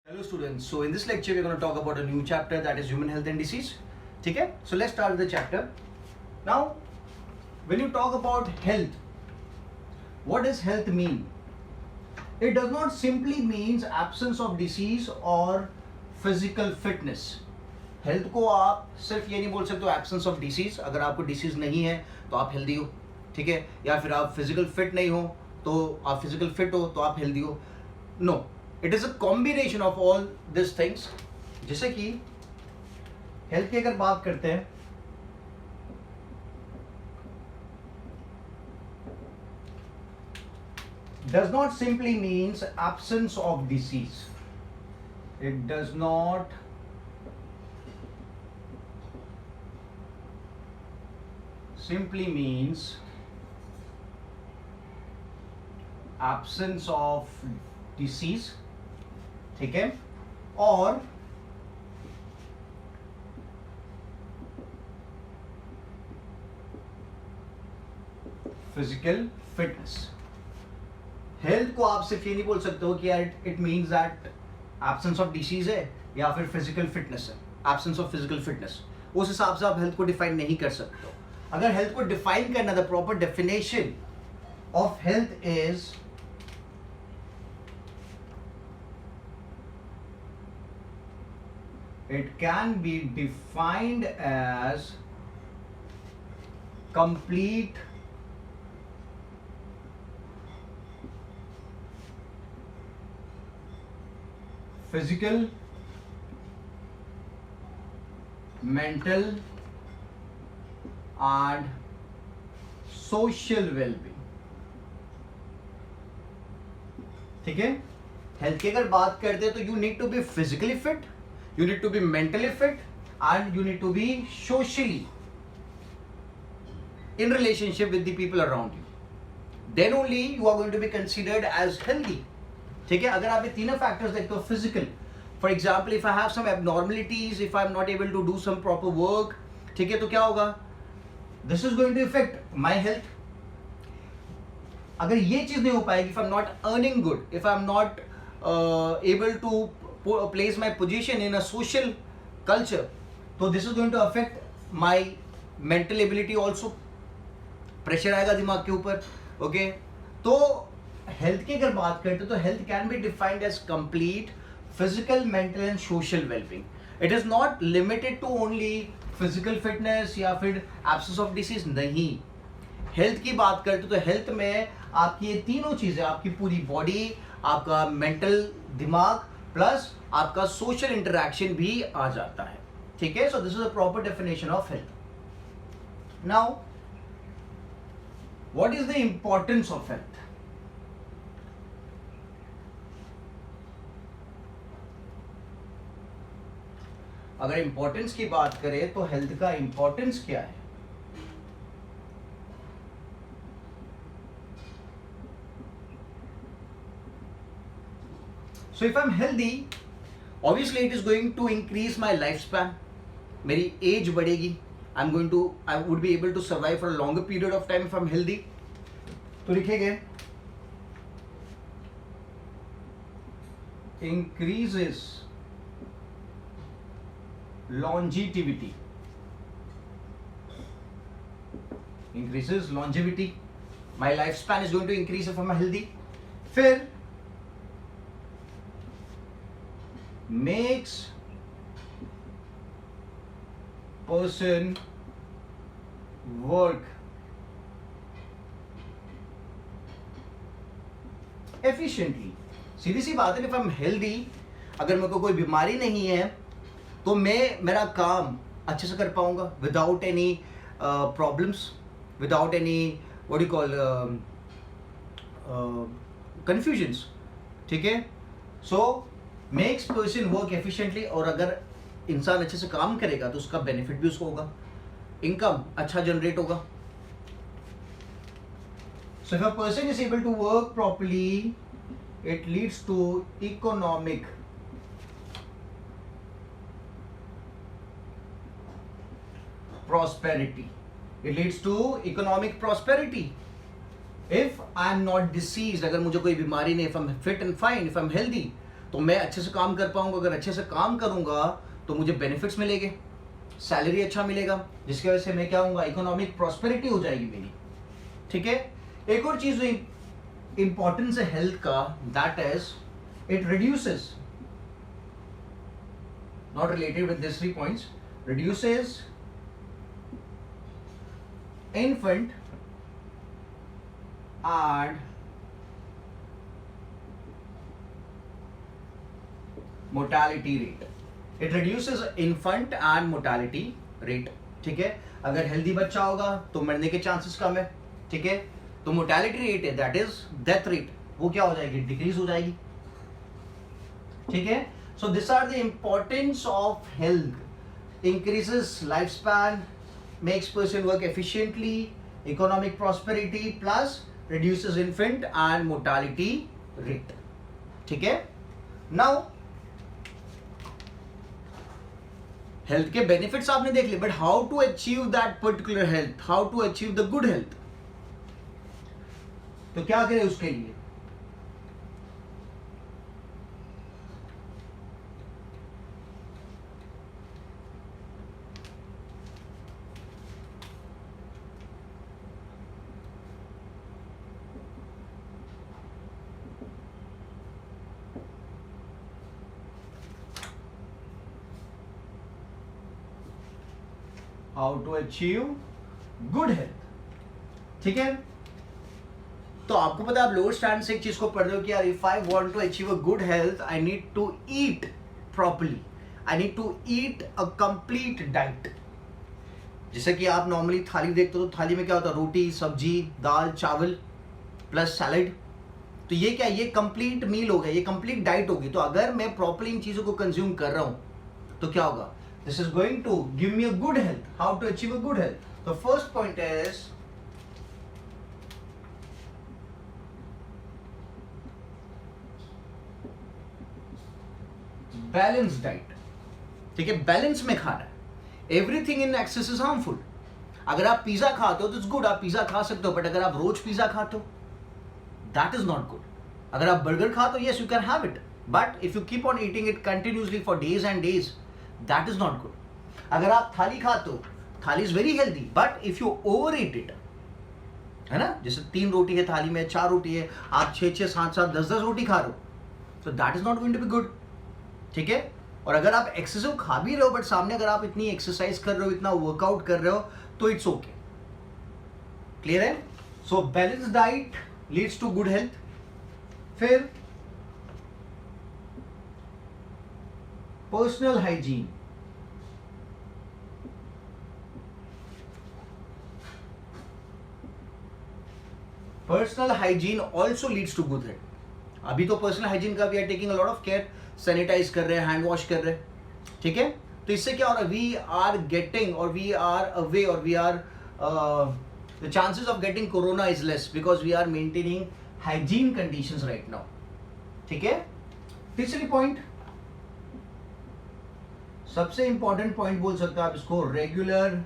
Hello students, so in this lecture we're going to talk about a new chapter, that is human health and disease. ठीक है? So let's start with the chapter. Now, when you talk about health, what does health mean? It does not simply means absence of disease or physical fitness. Health को आप सिर्फ ये नहीं बोल सकते हो absence of disease, अगर आपको डिसीज नहीं है तो आप हेल्दी हो, ठीक है? या फिर आप फिजिकल फिट नहीं हो तो आप फिजिकल फिट हो तो आप हेल्दी हो. No, it is a combination of all this things. जैसे कि हेल्थ की अगर बात करते हैं, does not simply means absence of disease. It does not simply means absence of disease, ठीक है, और फिजिकल फिटनेस. हेल्थ को आप सिर्फ ये नहीं बोल सकते हो कि यार it means that absence of disease है या फिर फिजिकल फिटनेस है, एब्सेंस ऑफ फिजिकल फिटनेस. उस हिसाब से आप हेल्थ को डिफाइन नहीं कर सकते हो. अगर हेल्थ को डिफाइन करना, the proper definition of health is it can be defined as complete physical, mental and social well-being. ठीक है? हेल्थ की अगर बात करते हैं तो you need to be physically fit, you need to be mentally fit and you need to be socially in relationship with the people around you. Then only you are going to be considered as healthy. ठीक है? अगर आप ये तीनों factors देखते हो, physical, for example if I have some abnormalities, if I am not able to do some proper work, ठीक है, तो क्या होगा? This is going to effect my health. अगर ये चीज नहीं हो पाएगी, if I am not earning good, if I am not able to place my position in a social culture, so this is going to affect my mental ability also. Pressure आएगा दिमाग के ऊपर. ओके, तो health की अगर बात करते तो health can be defined as complete physical, mental and social wellbeing. It is not limited to only physical fitness या फिर एब्सेंस ऑफ डिसीज. नहीं, हेल्थ की बात करते तो हेल्थ में आपकी ये तीनों चीजें, आपकी पूरी बॉडी, आपका मेंटल दिमाग प्लस आपका सोशल इंटरैक्शन भी आ जाता है. ठीक है? So this is a proper definition of health. Now what is the importance of health? अगर इंपॉर्टेंस की बात करें तो हेल्थ का इंपॉर्टेंस क्या है? So if I'm healthy, obviously it is going to increase my lifespan. मेरी एज बढ़ेगी. I would be able to survive for a longer period of time if I'm healthy. तो लिखेंगे increases longevity. Increases longevity. My lifespan is going to increase if I'm healthy. फिर makes person work efficiently. सीधी सी बात है, if I'm healthy, अगर मेरे को कोई बीमारी नहीं है तो मैं मेरा काम अच्छे से कर पाऊंगा without any problems, without any what you call confusions. ठीक है? सो मेक्स पर्सन वर्क एफिशिएंटली. और अगर इंसान अच्छे से काम करेगा तो उसका बेनिफिट भी उसको होगा, इनकम अच्छा जनरेट होगा. So if a person is able to work properly, it leads to economic prosperity. It leads to economic prosperity. If I am not diseased, अगर मुझे कोई बीमारी नहीं, if I'm fit and fine, if I'm healthy, तो मैं अच्छे से काम कर पाऊंगा। अगर अच्छे से काम करूंगा तो मुझे बेनिफिट्स मिलेंगे, सैलरी अच्छा मिलेगा, जिसकी वजह से मैं क्या होऊंगा, इकोनॉमिक प्रॉस्पेरिटी हो जाएगी मेरी। ठीक है। एक और चीज इंपॉर्टेंस है हेल्थ का, that is it reduces, not related with these 3 points, reduces infant and mortality rate. It reduces infant and mortality rate. ठीक है। अगर हेल्दी बच्चा होगा तो मरने के चांसेस कम है। ठीक है। तो मोर्टैलिटी रेट है, दैट इज डेथ रेट, वो क्या हो जाएगी, डिक्रीज हो जाएगी। ठीक है। So these are the importance of health. Increases lifespan, makes person work efficiently, economic prosperity, plus reduces infant and mortality rate. ठीक है। Now health के benefits आपने देख लिए, but how to achieve that particular health? How to achieve the good health? तो क्या करें उसके लिए? How to achieve good health. ठीक है। तो आपको पता है, आप लोअर स्टैंड से एक चीज को पढ़ रहे हो कि यार if I want to achieve a good health I need to eat properly, I need to eat a complete diet. जैसे कि आप नॉर्मली थाली देखते हो तो थाली में क्या होता है, रोटी, सब्जी, दाल, चावल प्लस सैलड। तो ये क्या, ये कंप्लीट मील हो गया, ये कंप्लीट डाइट होगी। तो अगर मैं प्रॉपर्ली इन चीजों को कंज्यूम कर रहा हूं तो क्या होगा, this is going to give me a good health. How to achieve a good health? The first point is balanced diet. ठीक है, बैलेंस में खाना है। Everything in excess is harmful. अगर आप पिज्जा खाते हो तो इट्स गुड, आप पिज्जा खा सकते हो, बट अगर आप रोज पिज्जा खाते हो दैट इज नॉट गुड। अगर आप बर्गर खाते हो, yes you can have it, but if you keep on eating it continuously for days and days, that is not good. अगर आप थाली खाते हो, थाली is very healthy, but if you over eat it, है ना, जैसे 3 रोटी है थाली में, 4 रोटी है, आप 6-6, 7-7, 10-10 रोटी खा रहे हो, तो that is not going to be good. ठीक है। और अगर आप एक्सेसिव खा भी रहे हो, बट सामने अगर आप इतनी एक्सरसाइज कर रहे हो, इतना वर्कआउट कर रहे हो, तो इट्स ओके। क्लियर है। So balance diet leads to good health. फिर personal hygiene. Personal hygiene also leads to good health. अभी तो पर्सनल हाइजीन का we are taking a lot of care, sanitise कर रहे हैं, हैंड वॉश कर रहे हैं। ठीक है। तो इससे क्या हो रहा है, वी आर गेटिंग और वी आर अवे और we are the chances of getting corona is less because we are maintaining hygiene conditions right now. ठीक है। तीसरी पॉइंट, सबसे इंपॉर्टेंट पॉइंट बोल सकते हो आप इसको, रेगुलर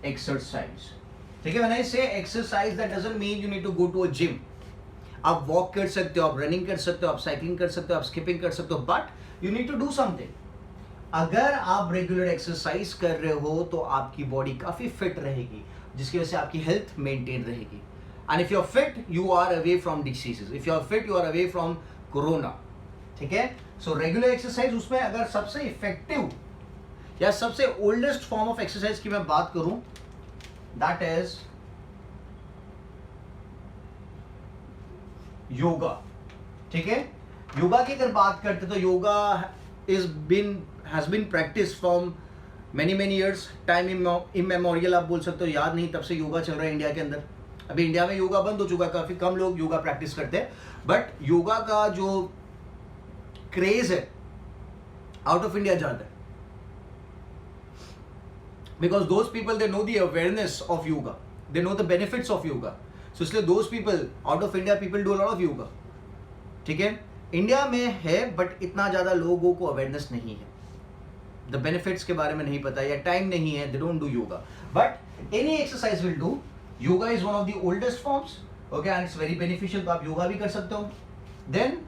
एक्सरसाइज। ठीक है। When I say exercise that doesn't mean you need to go to a gym. आप वॉक कर सकते हो, आप रनिंग कर सकते हो, आप साइकिलिंग कर सकते हो, आप स्किपिंग कर सकते हो, but you need to do something. अगर आप रेगुलर एक्सरसाइज कर रहे हो तो आपकी बॉडी काफी फिट रहेगी, जिसकी वजह से आपकी हेल्थ मेंटेन रहेगी। And if you are fit you are away from diseases, if you are fit you are away from corona. ठीक है। सो रेगुलर एक्सरसाइज, उसमें अगर सबसे इफेक्टिव या सबसे ओल्डेस्ट फॉर्म ऑफ एक्सरसाइज की मैं बात करूं, दैट इज योगा। ठीक है। योगा की अगर बात करते तो yoga has been practice from many years, time immemorial आप बोल सकते हो, याद नहीं तब से योगा चल रहा है इंडिया के अंदर। अभी इंडिया में योगा बंद हो चुका है, काफी कम लोग योगा प्रैक्टिस करते हैं, बट योगा का जो क्रेज है आउट ऑफ इंडिया ज्यादा है, because those people they know the awareness of yoga, they know the benefits of yoga. So इसलिए those people out of India people do a lot of yoga. ठीक है। India में है but इतना ज्यादा लोगों को अवेयरनेस नहीं है, द बेनिफिट्स के बारे में नहीं पता या टाइम नहीं है, they don't do yoga, but any exercise will do. Yoga is one of the oldest forms, okay, and it's very beneficial. तो आप योगा भी कर सकते हो, देन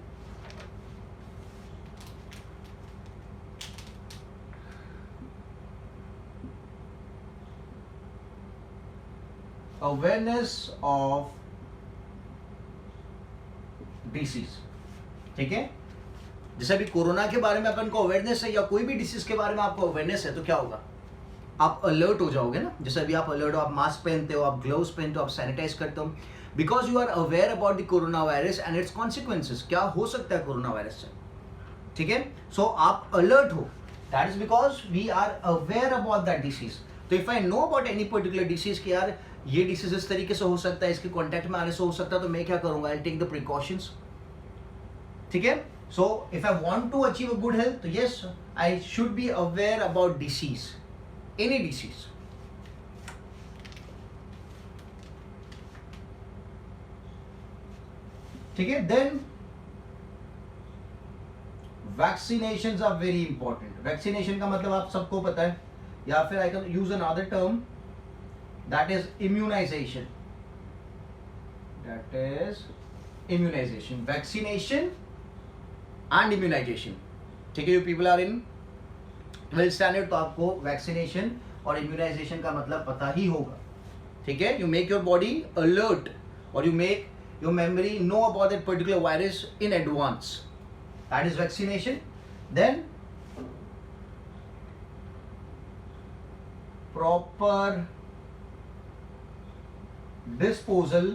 अवेयरनेस ऑफ डिसीज, ठीक है। जैसे अभी कोरोना के बारे में अपन को अवेयरनेस है या कोई भी डिसीज के बारे में आपको अवेयरनेस है तो क्या होगा, आप अलर्ट हो जाओगे ना। जैसे अभी आप अलर्ट हो, आप मास्क पहनते हो, आप ग्लव्स पहनते हो, आप सैनिटाइज करते हो, because you are aware about the corona virus and its consequences, क्या हो सकता है कोरोना वायरस से, ठीक है। सो आप अलर्ट हो, that is because we are aware about that disease. तो if I know about any particular disease कि यार ये डिसीज इस तरीके से हो सकता है, इसके कॉन्टैक्ट में आने से हो सकता है, तो मैं क्या करूंगा, आई टेक द प्रिकॉशंस, ठीक है। So if I want to achieve a good health, तो yes I should be aware about disease, any disease, ठीक है। Then vaccinations are very important. Vaccination का मतलब आप सबको पता है, या फिर I can use another term, that is immunisation, that is immunisation, vaccination and immunisation, ठीक है। You people are in 12th standard, तो आपको वैक्सीनेशन और इम्यूनाइजेशन का मतलब पता ही होगा, ठीक है। You make your body alert और you make your memory know about that particular virus in advance, that is vaccination. Then proper disposal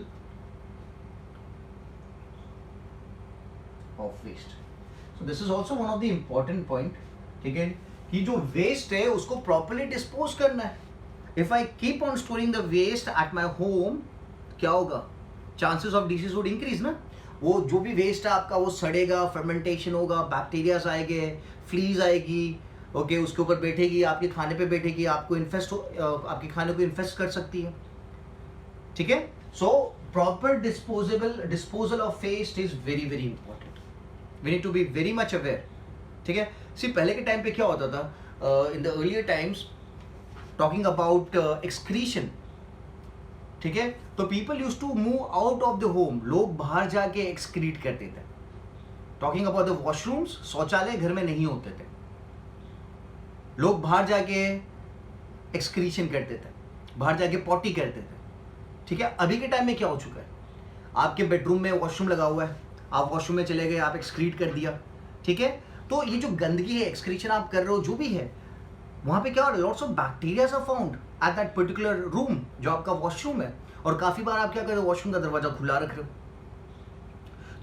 of waste, so this is also one of the important point, ठीक है, कि जो waste है उसको properly dispose करना है। if I keep on storing the waste at my home, क्या होगा, chances of disease would increase ना। वो जो भी वेस्ट है आपका वो सड़ेगा, फर्मेंटेशन होगा, बैक्टीरियाज आएंगे, फ्लीज आएगी, ओके, उसके ऊपर बैठेगी, आपके खाने पे बैठेगी, आपको आपके खाने को इन्फेस्ट कर सकती है, ठीक है। So proper disposal of waste is very very important, we need to be very much aware, ठीक है। सी पहले के टाइम पे क्या होता था, in the earlier times, talking about excretion, ठीक है, तो people use to move out of the home, लोग बाहर जाके एक्सक्रीट करते थे। टॉकिंग अबाउट द वॉशरूम्स, शौचालय घर में नहीं होते थे, लोग बाहर जाके एक्सक्रीशन करते थे, बाहर जाके पॉटी करते थे, ठीक है। अभी के टाइम में क्या हो चुका है, आपके बेडरूम में वॉशरूम लगा हुआ है, आप वॉशरूम में चले गए, आप एक्सक्रीट कर दिया, ठीक है। तो ये जो गंदगी है, एक्सक्रीशन आप कर रहे हो, जो भी है, वहां पे क्या हो रहा है, lots of bacterias are found at that particular room, जो आपका वॉशरूम है। और काफी बार आप क्या कर रहे हो, वॉशरूम का दरवाजा खुला रख रहे हो,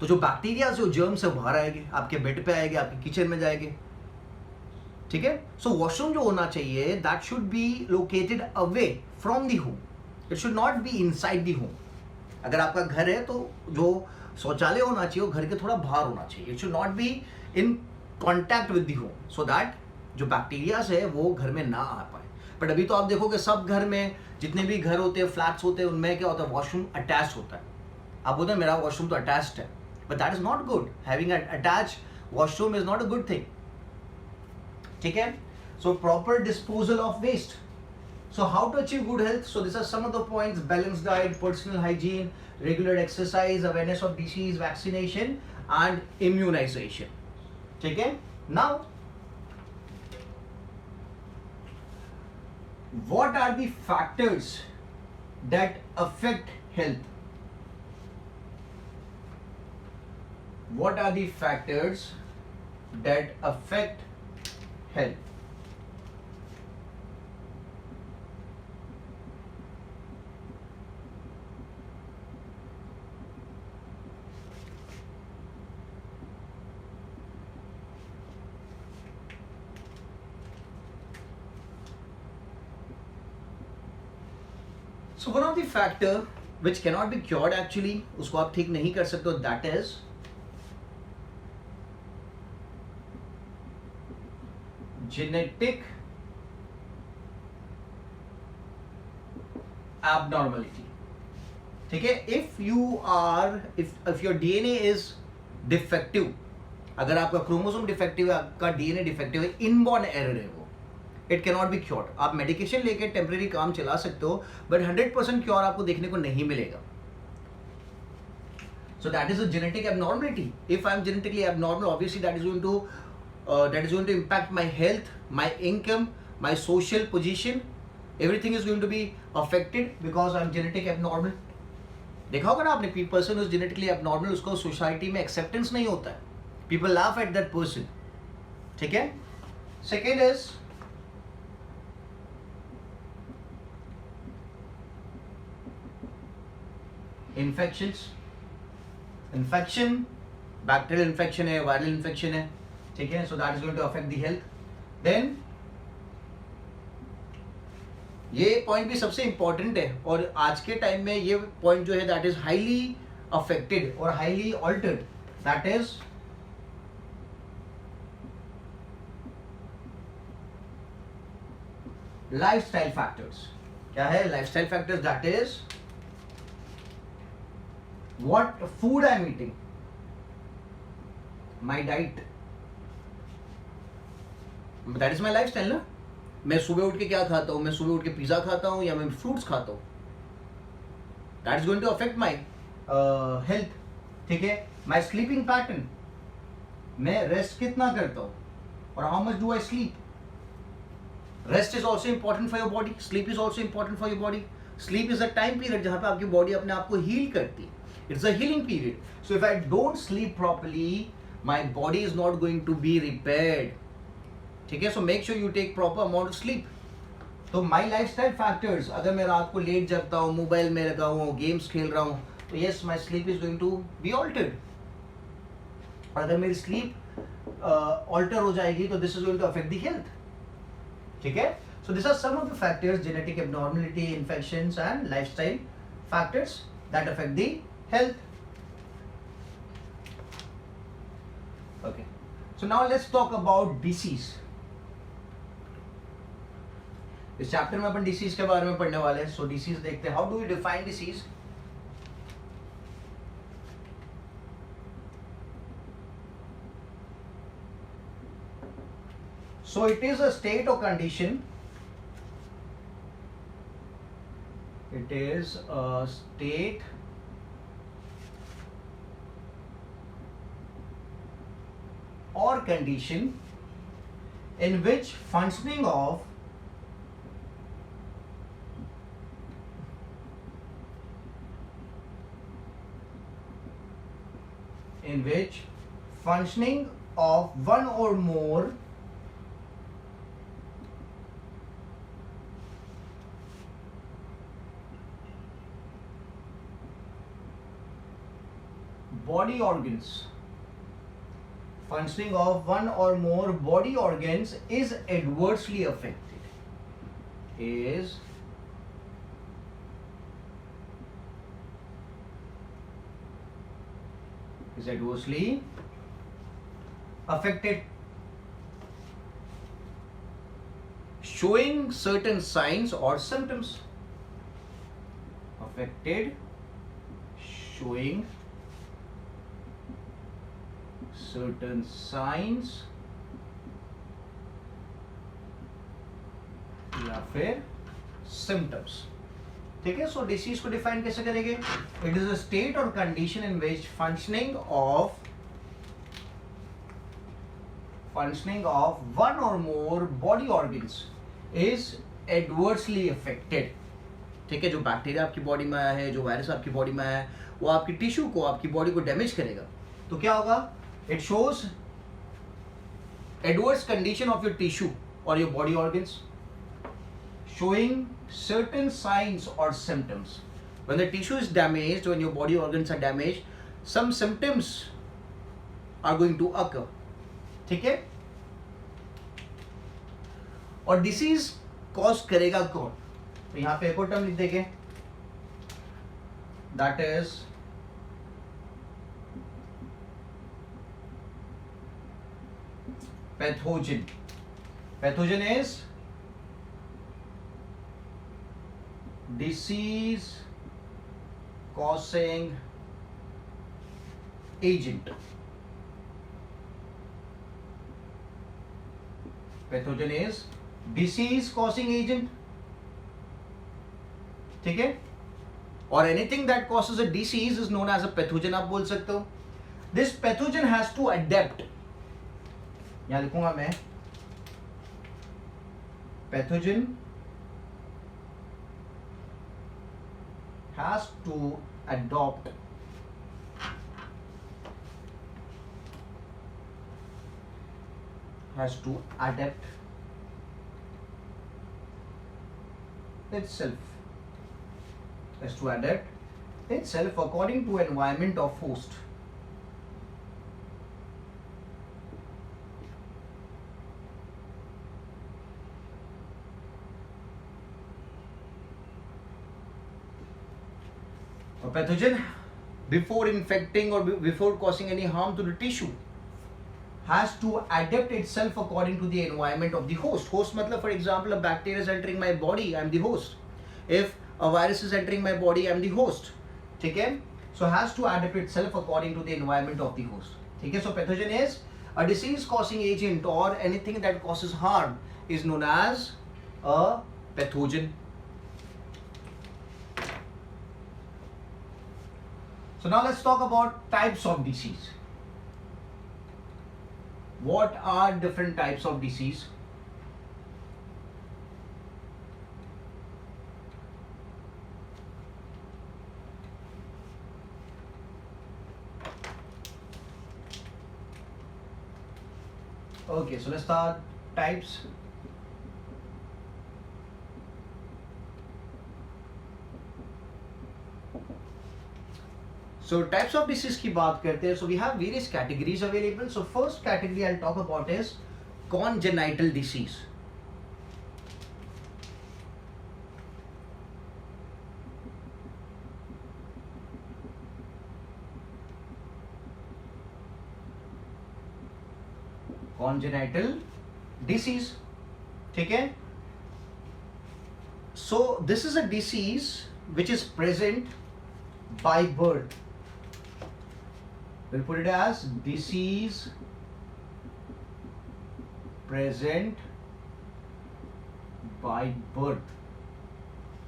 तो जो बैक्टीरिया, जो जर्म्स है बाहर आएंगे, आपके बेड पे आएंगे, आपके किचन में जाएंगे, ठीक है। सो वॉशरूम जो होना चाहिए, that should be located away from the home, it should not be inside the home. अगर आपका घर है तो जो शौचालय होना चाहिए वो घर के थोड़ा बाहर होना चाहिए, it should not be in contact with the home, so that जो बैक्टीरियाज है वो घर में ना आ पाए। बट अभी तो आप देखोगे सब घर में, जितने भी घर होते हैं, फ्लैट्स होते हैं, उनमें क्या होता है, वॉशरूम अटैच होता है। आप बोलते हैं मेरा वॉशरूम तो अटैच्ड है, but that is not good, having an attach washroom is not a good thing, ठीक है। So proper disposal of waste, so how to achieve good health, so this are some of the points, balance diet, personal hygiene, regular exercise, awareness of disease, vaccination and immunisation, ठीक है। Now what are the factors that affect health? What are the factors that affect health? So one of the factor which cannot be cured actually, उसको आप ठीक नहीं कर सकते हो, that is genetic abnormality, ठीक है। if your DNA is defective, अगर आपका क्रोमोसोम डिफेक्टिव है, आपका डीएनए डिफेक्टिव है, इनबॉर्न एरर है वो, it can not be cured. आप मेडिकेशन लेके टेम्परेरी काम चला सकते हो, बट 100% क्योर आपको देखने को नहीं मिलेगा। So that is a genetic abnormality. If I'm genetically abnormal, obviously that is going to impact my health, my income, my social position. Everything is going to be affected because I'm genetic abnormal. देखा होगा ना आपने, person who is genetically abnormal उसको society में acceptance नहीं होता है. People laugh at that person. ठीक है? Second is infections. Infection, bacterial infection है, viral infection है, ठीक है? So that is going to affect the health. Then ये पॉइंट भी सबसे इंपॉर्टेंट है और आज के टाइम में ये पॉइंट जो है दैट इज हाईली अफेक्टेड और highly altered, that is lifestyle factors. क्या है lifestyle factors? That is what food I am eating, my diet, that is my lifestyle ना. मैं सुबह उठ के क्या खाता हूँ? मैं सुबह उठ के पिज्जा खाता हूँ या मैं फ्रूट्स खाता हूँ? That is going to affect my health. ठीक है? माई स्लीपिंग पैटर्न, मैं रेस्ट कितना करता हूँ और how much do I sleep. Rest is also important for your body, sleep is also important for your body. Sleep is a time period जहां पे आपकी बॉडी अपने आप को हील करती है. It's a healing period. So if I don't sleep properly, my body is not going to be repaired. ठीक है? So make sure you take proper amount of sleep. तो माई लाइफस्टाइल फैक्टर्स, अगर मैं रात को late जगता हूँ, mobile में लगा हूँ, गेम्स खेल रहा हूँ, तो yes my sleep is going to be altered. और अगर मेरी स्लीप ऑल्टर हो जाएगी तो this is going to affect the health. ठीक है? So this are some of the factors, genetic abnormality, infections and lifestyle factors that affect the health. Okay, so now let's talk about disease. इस chapter में अपन disease के बारे में पढ़ने वाले हैं. सो डिसीज देखते हैं. How do we define disease? So it is a state or condition. It is a state or condition in which functioning of one or more body organs, functioning of one or more body organs is adversely affected. Is adversely affected, showing certain signs or symptoms. Affected, showing certain signs या फिर symptoms. ठीक है? सो disease को define कैसे करेंगे? It is a state or condition in which functioning of one or more body organs is adversely affected. ठीक है? जो बैक्टीरिया आपकी बॉडी में आया है, जो वायरस आपकी बॉडी में आया है, वो आपकी टिश्यू को, आपकी बॉडी को डैमेज करेगा. तो क्या होगा? It shows adverse condition of your tissue or your body organs, showing certain signs or symptoms. When the tissue is damaged, when your body organs are damaged, some symptoms are going to occur. ठीक है? और disease cause करेगा कौन? तो यहां पे एक और टर्म लिख देंगे, that is pathogen. Pathogen is disease causing agent. Pathogen is disease causing agent. ठीक है? or anything that causes a disease is known as a pathogen. आप बोल सकते हो. This pathogen has to adapt. यहाँ लिखूंगा मैं, pathogen has to adapt itself according to environment of host. A pathogen, before infecting or before causing any harm to the tissue, has to adapt itself according to the environment of the host. Host matlab, for example, a bacteria is entering my body, I am the host. If a virus is entering my body, I am the host. ठीक है? So has to adapt itself according to the environment of the host. ठीक है? So pathogen is a disease causing agent or anything that causes harm is known as a pathogen. So now let's talk about types of disease. What are different types of disease? Okay, so let's start types. So types of disease की बात करते हैं. So we have various categories available. So first category I'll talk about is congenital disease. Congenital disease. ठीक है? So this is a disease which is present by birth. We'll put it as disease present by birth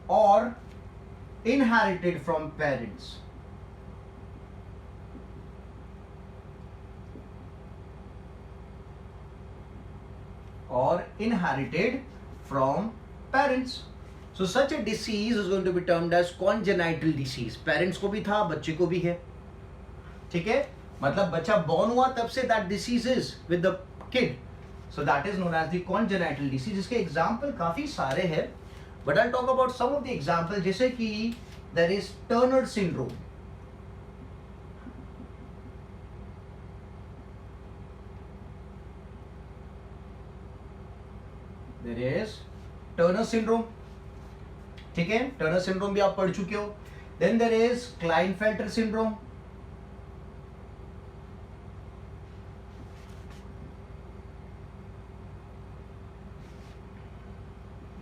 or inherited from parents. Or inherited from parents. So such a disease is going to be termed as congenital disease. Parents को भी था, बच्चे को भी है. ठीक है? मतलब बच्चा born हुआ तब से that disease is with the kid. So that is known as the congenital disease. इसके example काफी सारे हैं. But I'll talk about some of the examples. जैसे कि there is Turner syndrome. There is Turner syndrome. ठीक है? Turner syndrome भी आप पढ़ चुके हो. Then there is Klinefelter syndrome.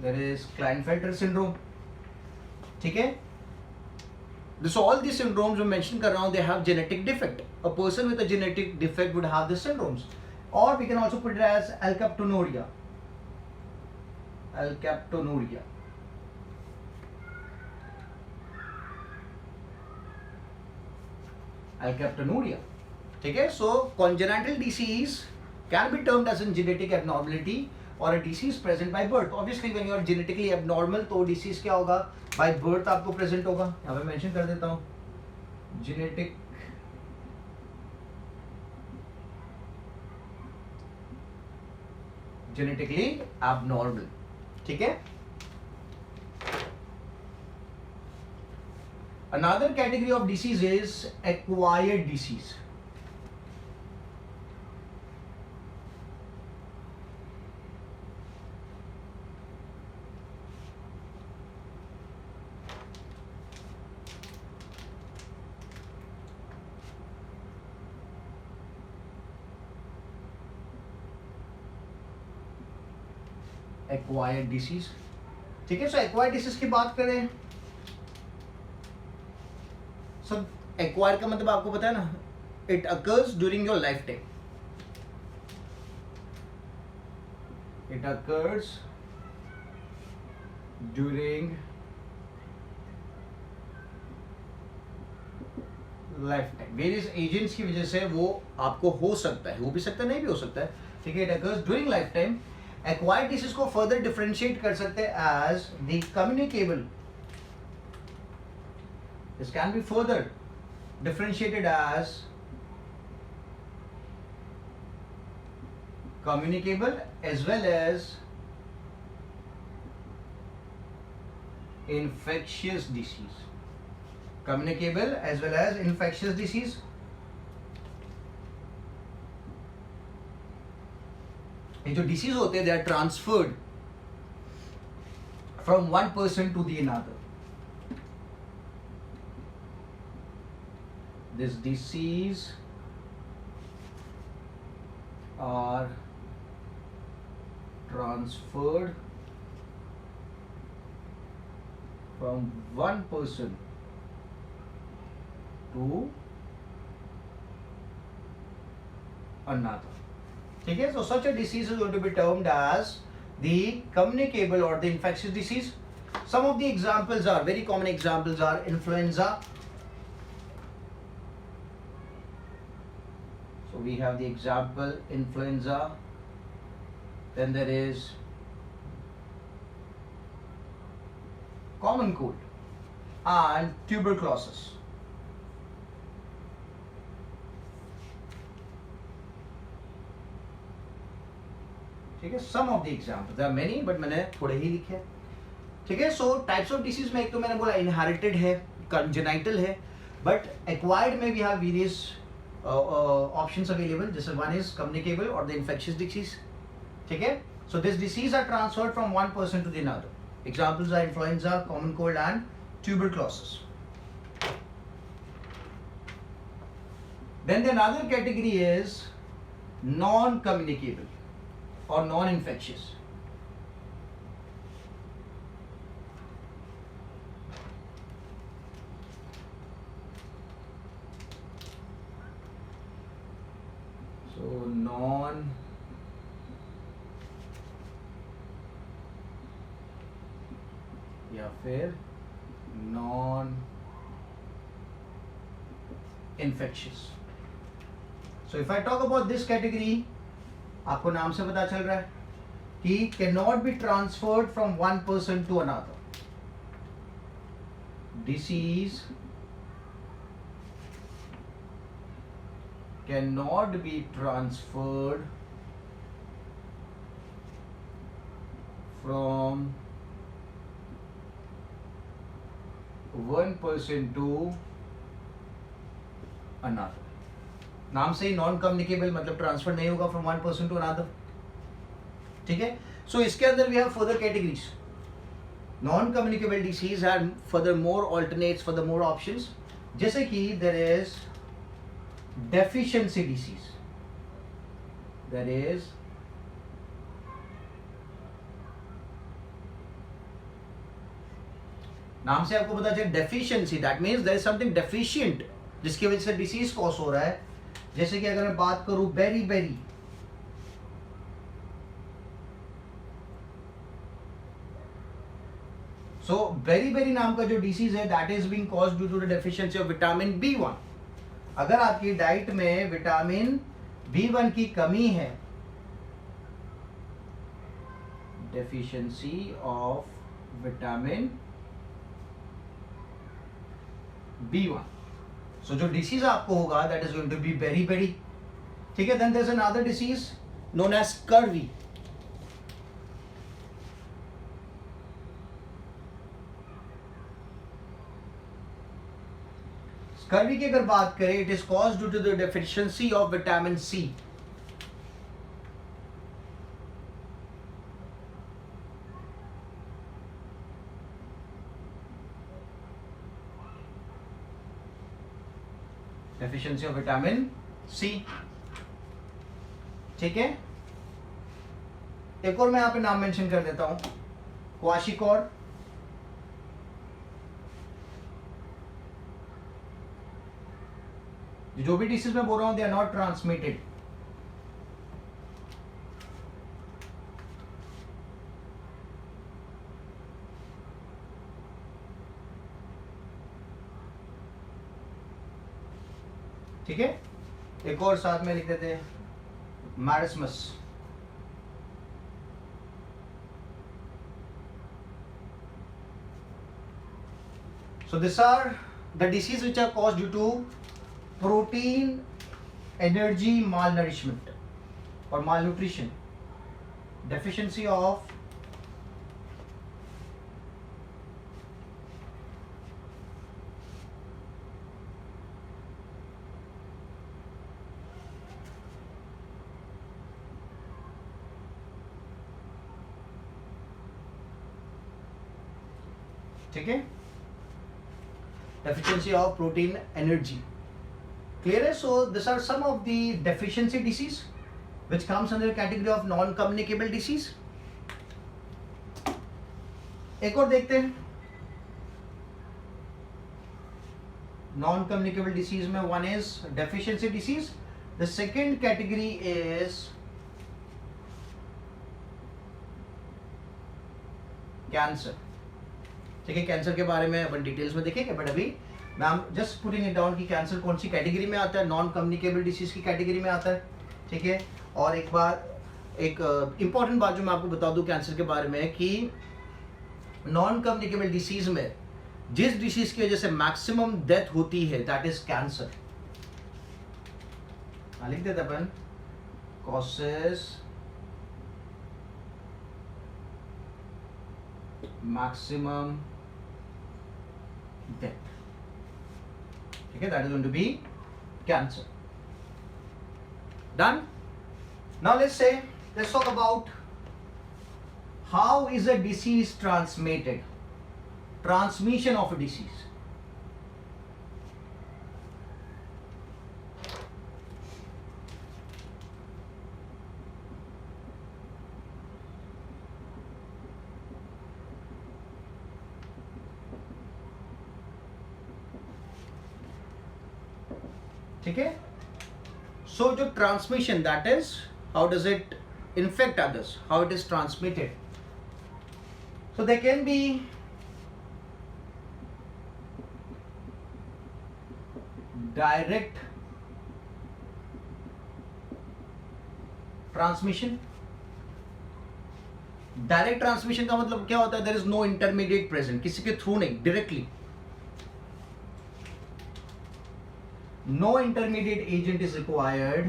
There is Klinefelter syndrome. ठीक है? So all these syndromes मैं mention कर रहा हूँ, they have genetic defect. A person with a genetic defect would have the syndromes. Or we can also put it as alkaptonuria. Alkaptonuria. Alkaptonuria. ठीक है? So congenital disease can be termed as a genetic abnormality or a disease present by birth. Obviously when you are genetically abnormal तो disease क्या होगा? By birth आपको present होगा. यहाँ पे mention कर देता हूँ. Genetically abnormal. ठीक है? Another category of disease is acquired disease. Acquired disease. ठीक है? So acquired disease की बात करें, so acquire का मतलब आपको पता है ना, it occurs during your lifetime. It occurs during life time, various agents की वजह से वो आपको हो सकता है, हो भी सकता है, नहीं भी हो सकता है, ठीक है, it occurs during life time. Acquired disease को फर्दर डिफरेंशिएट कर सकते हैं as the communicable, this can be further differentiated as communicable as well as infectious disease, communicable as well as infectious disease। ये जो डिसीज होते हैं they are transferred from one person to the another. This disease are transferred from one person to another, ठीक है। So such a disease is going to be termed as the communicable or the infectious disease। Some of the examples are, very common examples are influenza। So we have the example influenza, then there is common cold and tuberculosis। ठीक है, some of the examples, there are many but मैंने थोड़े ही लिखे, ठीक है। So types of disease में एक तो मैंने बोला inherited है, congenital है, but acquired में we have various options available। This is one is communicable or the infectious disease, ठीक है। So this disease are transferred from one person to the another। Examples are influenza, common cold and tuberculosis। Then the another category is non-communicable or non-infectious। So non या फिर non infectious. So if I talk about this category, आपको नाम से पता चल रहा है कि can not be transferred from one person to another. Disease can not be transferred from one person to another. नाम से ही नॉन कम्युनिकेबल मतलब ट्रांसफर नहीं होगा from one person to another, ठीक है। सो इसके अंदर we have further categories. Non communicable disease have further more alternates, further more options, जैसे कि there is deficiency disease, there is नाम से आपको पता चले deficiency, that means there is something deficient जिसकी वजह से डिसीज कॉज हो रहा है। जैसे कि अगर मैं बात करूं beriberi, so beriberi नाम का जो डिसीज है that is being caused due to the deficiency of vitamin B1। अगर आपकी डाइट में विटामिन B1 की कमी है, डेफिशिएंसी ऑफ विटामिन B1, सो जो डिसीज आपको होगा that is going to be beriberi, ठीक है। Then there is another disease known as scurvy. Scurvy की अगर बात करें, it is caused due to the deficiency of vitamin C। Deficiency of vitamin C, ठीक है। एक और मैं यहां पे नाम मेंशन कर देता हूं, क्वाशिकॉर, जो भी डिसीज में बोल रहा हूं दे आर नॉट ट्रांसमिटेड। ठीक है, एक और साथ में लिख देते हैं मैरिस्मस। So these are the diseases which are caused due to protein energy malnourishment or malnutrition, deficiency of ठीक है, deficiency of protein energy. Clear है? So these are some of the deficiency disease which comes under the category of non-communicable disease. एक और देखते हैं non-communicable disease में, one is deficiency disease, the second category is cancer. ठीक है, cancer के बारे में अपन डिटेल्स में देखेंगे, बट अभी मैं जस्ट पुटिंग इट डाउन कि कैंसर कौन सी कैटेगरी में आता है, नॉन कम्युनिकेबल डिसीज की कैटेगरी में आता है। ठीक है, और एक इंपॉर्टेंट बात जो मैं आपको बता दूं कैंसर के बारे में कि नॉन कम्युनिकेबल डिसीज में जिस डिसीज की वजह से मैक्सिमम डेथ होती है दैट इज कैंसर। लिख देते अपन, causes maximum death. Okay, that is going to be cancer. Done? Now let's talk about how is a disease transmitted. Transmission of a disease. ठीक है, सो जो transmission that is how does it infect others, how it is transmitted. So they can be direct transmission. Direct transmission का मतलब क्या होता है? There is no intermediate present, किसी के थ्रू नहीं, directly. No intermediate agent is required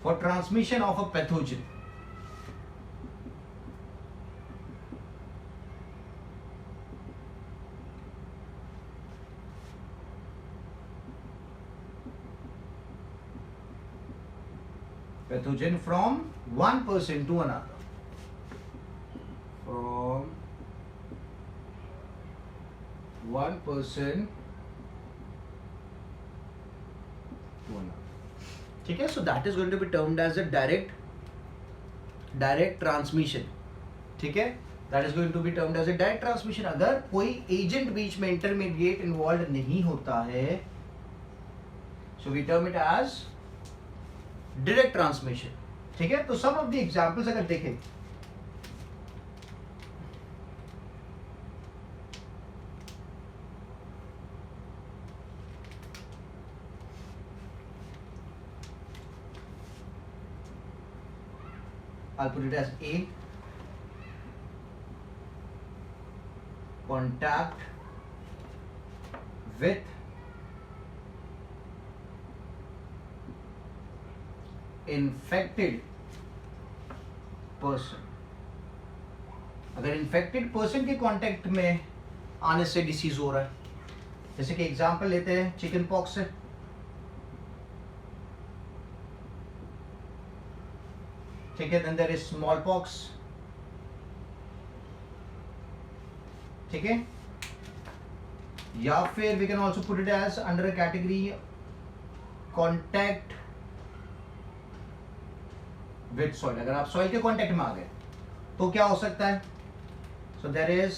for transmission of a pathogen. Pathogen from one person to another. From one person to another. ठीक है, so that is going to be termed as a direct transmission. ठीक है, that is going to be termed as a direct transmission. अगर कोई agent बीच में intermediate involve नहीं होता है, so we term it as direct transmission. ठीक है, तो सम ऑफ द एग्जांपल्स अगर देखें, I'll put it as A. Contact with infected person. अगर infected person के कांटेक्ट में आने से डिसीज हो रहा है, जैसे कि एग्जांपल लेते हैं चिकन पॉक्स से. ठीक है, then there is smallpox. ठीक है, या फिर we can also put it as under a category contact with soil. अगर आप सॉइल के कांटेक्ट में आ गए तो क्या हो सकता है? So there is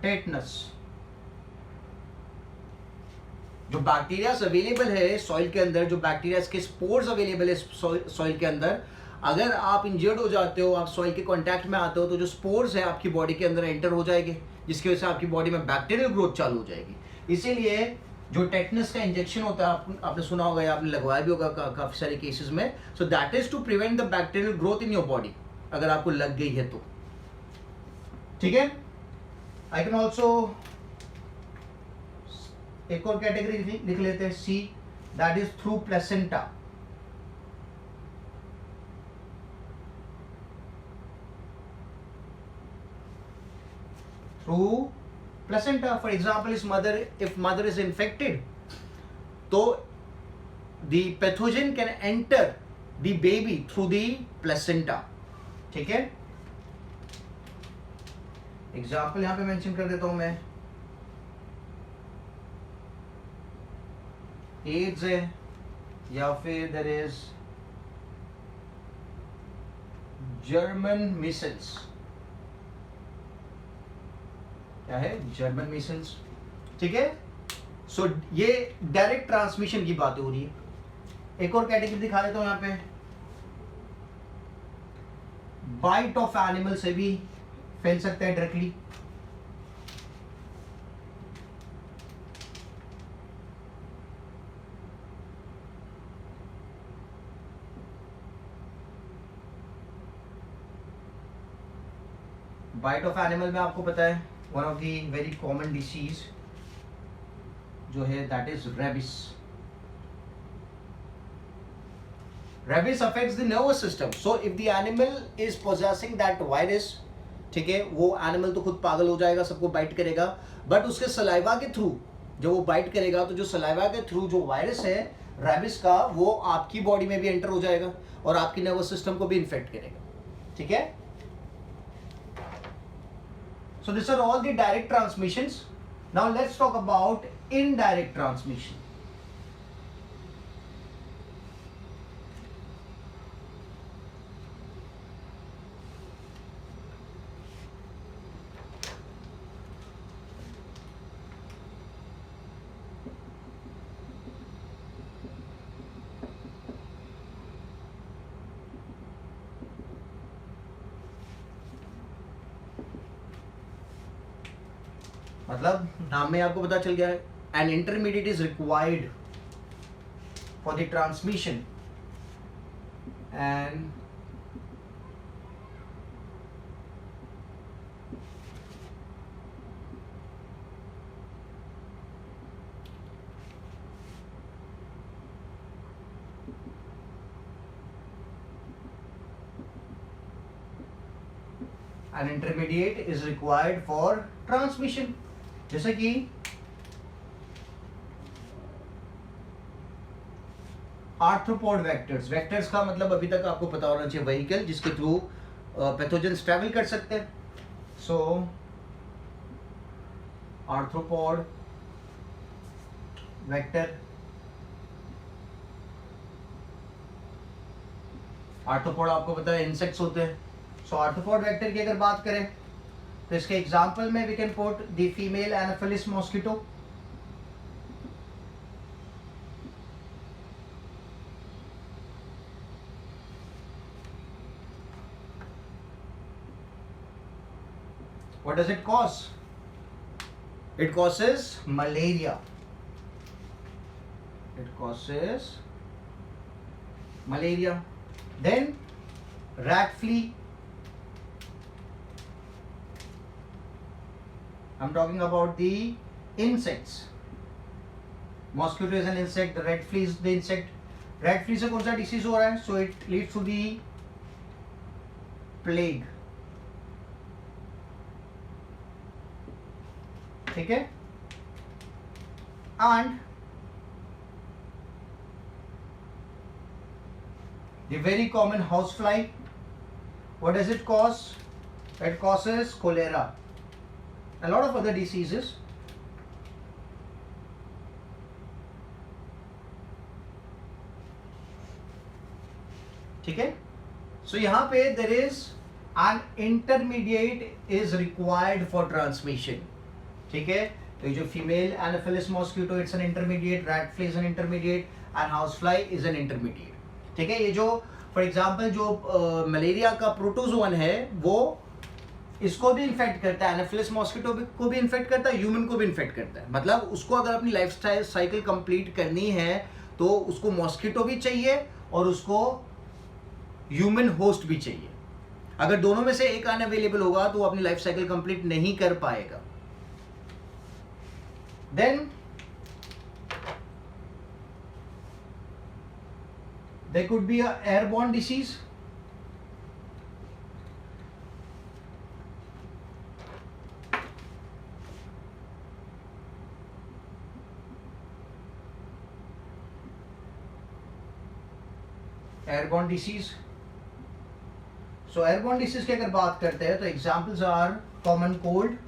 tetanus. जो बैक्टीरियाज अवेलेबल है सॉइल के अंदर, जो बैक्टीरियाज के स्पोर्स अवेलेबल है सॉइल के अंदर, अगर आप इंजर्ड हो जाते हो, आप सॉइल के कांटेक्ट में आते हो, तो जो स्पोर्स है आपकी बॉडी के अंदर एंटर हो जाएंगे, जिसकी वजह से आपकी बॉडी में बैक्टीरियल ग्रोथ चालू हो जाएगी। इसीलिए जो टेटनस का इंजेक्शन होता है, आपने सुना होगा या आपने लगवाया भी होगा काफी सारे केसेस में, so that is to prevent the bacterial growth in your body, अगर आपको लग गई है तो। ठीक है, आई कैन ऑल्सो एक और कैटेगरी लिख लेते हैं, C, that is through placenta. Through placenta, for example इस mother, if mother is infected, तो the pathogen can enter the baby through the placenta. ठीक है, एग्जाम्पल यहां पे मेंशन कर देता हूं मैं, एड्स है, या फिर देयर इज जर्मन मीसल्स। क्या है? German Meselson. ठीक है, सो ये डायरेक्ट ट्रांसमिशन की बात हो रही है। एक और कैटेगरी दिखा देता हूं यहां पे, बाइट ऑफ एनिमल से भी फैल सकता है डायरेक्टली। बाइट ऑफ एनिमल में आपको पता है one of the very common disease जो है that is rabies. Rabies affects the nervous system, so if the animal is possessing that virus, ठीक है, वो एनिमल तो खुद पागल हो जाएगा, सबको बाइट करेगा, बट उसके सलाइवा के थ्रू जब वो बाइट करेगा, तो जो सलाइवा के थ्रू जो वायरस है रेबिस का, वो आपकी बॉडी में भी एंटर हो जाएगा और आपकी नर्वस सिस्टम को भी इन्फेक्ट करेगा। ठीक है, so these are all the direct transmissions. Now let's talk about indirect transmission. मतलब नाम में आपको पता चल गया है, an intermediate is required for the transmission and an intermediate is required for transmission. जैसे कि आर्थ्रोपोड वेक्टर्स, वेक्टर्स का मतलब अभी तक आपको पता होना चाहिए व्हीकल जिसके थ्रू पैथोजेंस ट्रैवल कर सकते हैं। सो आर्थ्रोपोड वेक्टर, आर्थ्रोपोड आपको पता है इंसेक्ट्स होते हैं। सो आर्थ्रोपोड वेक्टर की अगर बात करें तो इसके एग्जाम्पल में we can put the female anopheles mosquito, what does it cause? It causes malaria. It causes malaria. Then rat flea, I'm talking about the insects. Mosquito is an insect, the rat flea is the insect. Rat flea से कौन सा disease हो रहा है? So it leads to the plague. ठीक है, and the very common housefly, what does it cause? It causes cholera, a lot of other diseases. ठीक है, so यहाँ पे there is an intermediate is required for transmission. ठीक है, तो ये जो female anopheles mosquito it's an intermediate, rat fly is an intermediate and house fly is an intermediate. ठीक है, ये जो फॉर एग्जांपल जो मलेरिया का प्रोटोजोन है वो इसको भी इन्फेक्ट करता है, एनाफिलिस मॉस्किटो को भी इन्फेक्ट करता है, ह्यूमन को भी इन्फेक्ट करता है। मतलब उसको अगर अपनी लाइफ साइकिल कंप्लीट करनी है तो उसको मॉस्किटो भी चाहिए और उसको ह्यूमन होस्ट भी चाहिए। अगर दोनों में से एक अनअवेलेबल होगा तो वो अपनी लाइफ साइकिल कंप्लीट नहीं कर पाएगा। Then there could be a airborne disease. Airborne disease. So airborne disease की अगर बात करते हैं तो examples are common cold,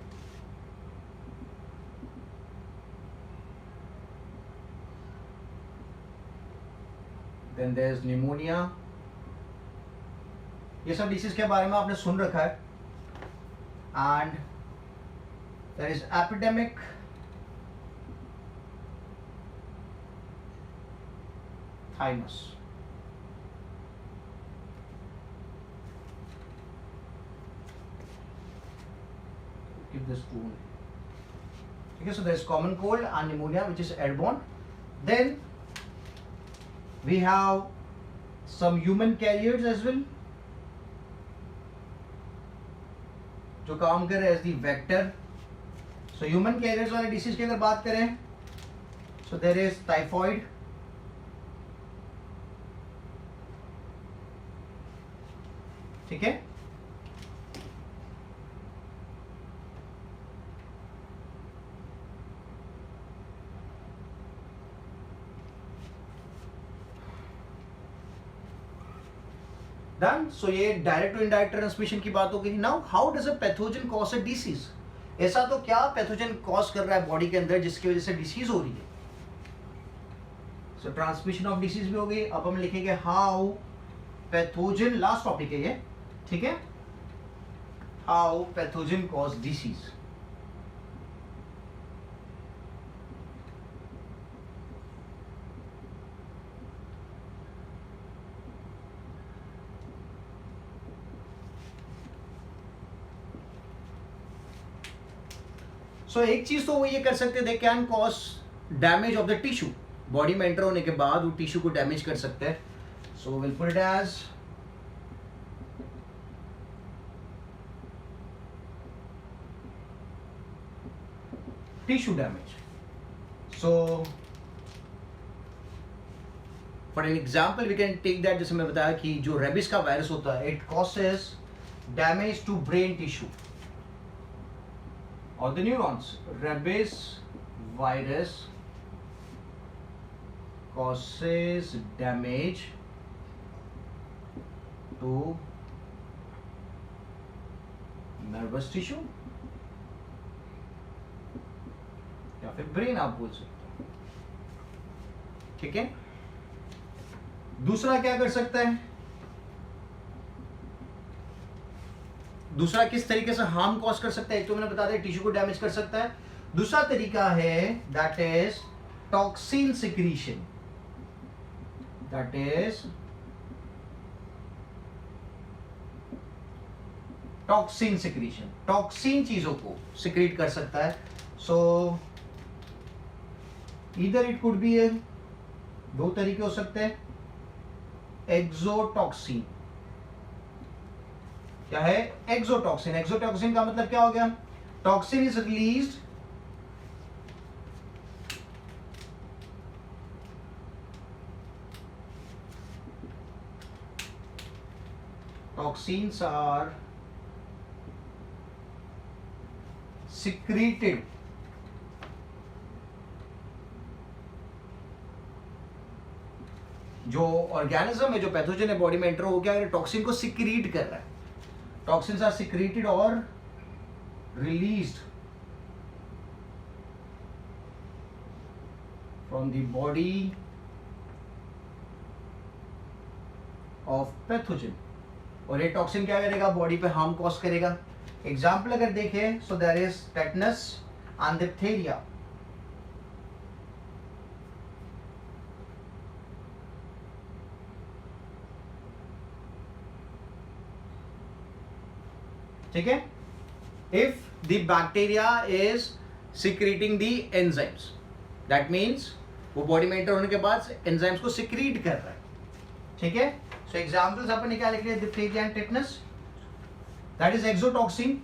then there is pneumonia. ये सब डिसीज के बारे में आपने सुन रखा है। And there is epidemic, thymus. Keep this spoon. Okay, so there is common cold and pneumonia which is airborne. Then we have some human carriers as well जो काम कर रहे हैं as the vector. So human carriers वाले disease की अगर बात करें सो देयर इज टाइफॉइड, ठीक है, डन। सो ये डायरेक्ट टू इनडायरेक्ट ट्रांसमिशन की बात हो गई। Now how does a pathogen cause a disease? ऐसा तो क्या पैथोजन कॉज कर रहा है बॉडी के अंदर जिसकी वजह से डिसीज हो रही है? सो ट्रांसमिशन ऑफ डिसीज भी हो गई। अब हम लिखेंगे हाउ पैथोजन, लास्ट टॉपिक है ये, ठीक है, हाउ पैथोजन कॉज डिसीज। सो एक चीज तो वो ये कर सकते हैं, they can cause damage of the tissue, body में एंटर होने के बाद वो टिश्यू को डैमेज कर सकते हैं। So will put it as tissue damage. So for an example we can take that, जैसे मैं बताया कि जो रेबिस का वायरस होता है it causes damage to brain tissue or the neurons. Rabies virus causes damage to nervous tissue या फिर ब्रेन आप बोल सकते हो, ठीक है। दूसरा क्या कर सकता है, दूसरा किस तरीके से हार्म कॉज कर सकता है? एक तो मैंने बता दिया टिश्यू को डैमेज कर सकता है। दूसरा तरीका है that is toxin secretion, that is toxin secretion, toxin चीजों को सिक्रीट कर सकता है। सो ईदर इट कुड बी, दो तरीके हो सकते हैं, एक्सोटॉक्सिन, क्या है एक्सोटॉक्सिन। एक्सोटॉक्सिन का मतलब क्या हो गया, toxin is released toxins are secreted जो ऑर्गेनिज्म है, जो पैथोजन है बॉडी में एंटर हो गया, टॉक्सिन को सिक्रीट कर रहा है। टॉक्सिन्स आर सिक्रीटेड और released from the body of pathogen, और ये टॉक्सिन क्या करेगा, बॉडी पे हार्म कॉज करेगा। एग्जाम्पल अगर देखें, so there is tetanus, and diphtheria. ठीक है, if the bacteria is secreting the enzymes, that means वो बॉडी में एंटर होने के बाद एंजाइम्स को सिक्रीट कर रहा है. ठीक है, सो एग्जांपल्स अपन क्या लिख रहे हैं, diphtheria and tetanus, that is exotoxin.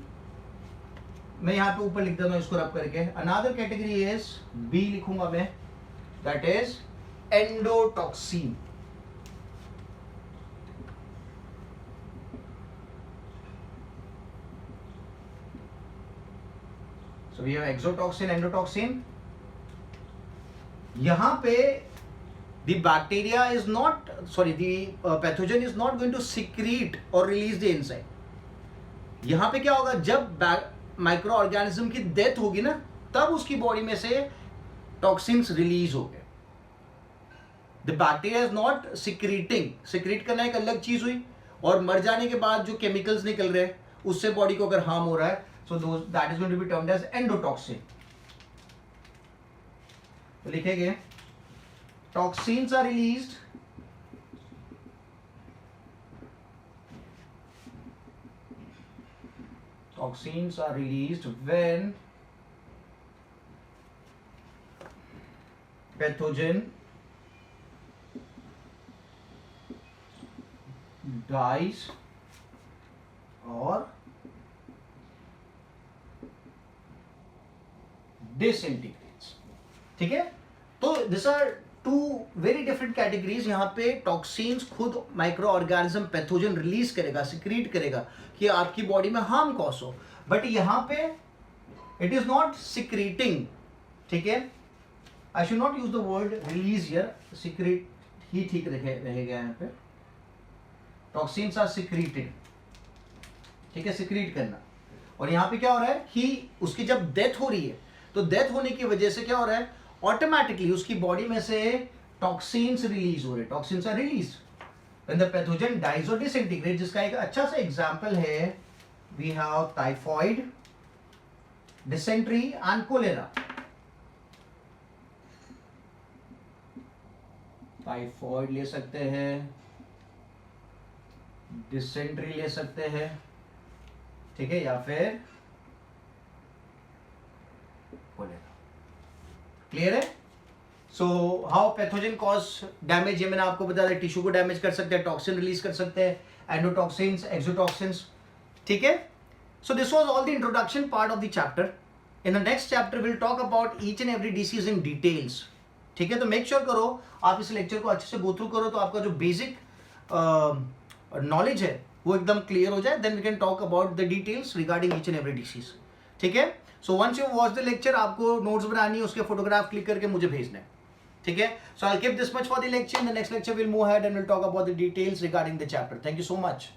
मैं यहाँ पे ऊपर लिख देता हूँ इसको रब करके. अनदर कैटेगरी इज बी लिखूंगा मैं, that is endotoxin. So we have exotoxin, endotoxin. यहाँ पे the bacteria is not, the pathogen is not going to secrete or release the enzyme. यहाँ पे क्या होगा, जब माइक्रो ऑर्गेनिज्म की डेथ होगी ना, तब उसकी बॉडी में से टॉक्सिन्स रिलीज हो गए. The bacteria is not secreting. Secrete करना एक अलग चीज हुई, और मर जाने के बाद जो केमिकल्स निकल रहे हैं उससे बॉडी को अगर हार्म हो रहा है, so that is going to be termed as endotoxin. तो लिखेंगे toxins are released when pathogen dies or disintegrates. ठीक है, तो this are two very different categories. यहाँ पे टॉक्सिन्स खुद माइक्रो ऑर्गेनिज्म पैथोजन रिलीज करेगा, सिक्रीट करेगा कि आपकी बॉडी में हार्म कॉज हो, बट यहाँ पे इट इज नॉट सिक्रीटिंग. ठीक है, I should not use the word release here, secrete ही ठीक रहेगा यहाँ पे. Toxins are secreted. ठीक है, सिक्रीट करना. और यहाँ पे क्या हो रहा है कि उसकी जब डेथ हो रही है, तो डेथ होने की वजह से क्या हो रहा है, ऑटोमेटिकली उसकी बॉडी में से टॉक्सिन्स रिलीज हो रहे. Toxins are release when the pathogen dies और डिसइंटीग्रेट. जिसका एक अच्छा सा एग्जांपल है, we have typhoid, dysentery and cholera. Typhoid ले सकते हैं, डिसेंट्री ले सकते हैं, ठीक है, या फिर कोलेरा. क्लियर है? So how pathogen cause damage, ये मैंने आपको बताया था. टिश्यू को डैमेज कर सकते हैं, टॉक्सिन रिलीज कर सकते हैं, एंडोटॉक्सिन्स, एक्सोटॉक्सिन्स. ठीक है, so this was all the introduction part of the chapter. In the next chapter will talk about each and every disease in details. ठीक है, तो मेक श्योर करो आप इस लेक्चर को अच्छे से गो थ्रू करो, तो आपका जो बेसिक नॉलेज है वो एकदम क्लियर हो जाए. Then we can talk about the details regarding each and every disease. ठीक है, so once you watch the lecture, आपको नोट्स बनानी है, उसके फोटोग्राफ क्लिक करके मुझे भेजना है. ठीक है, so I will keep this much for the lecture. In the next lecture will move ahead and will talk about the details regarding the chapter. Thank you so much.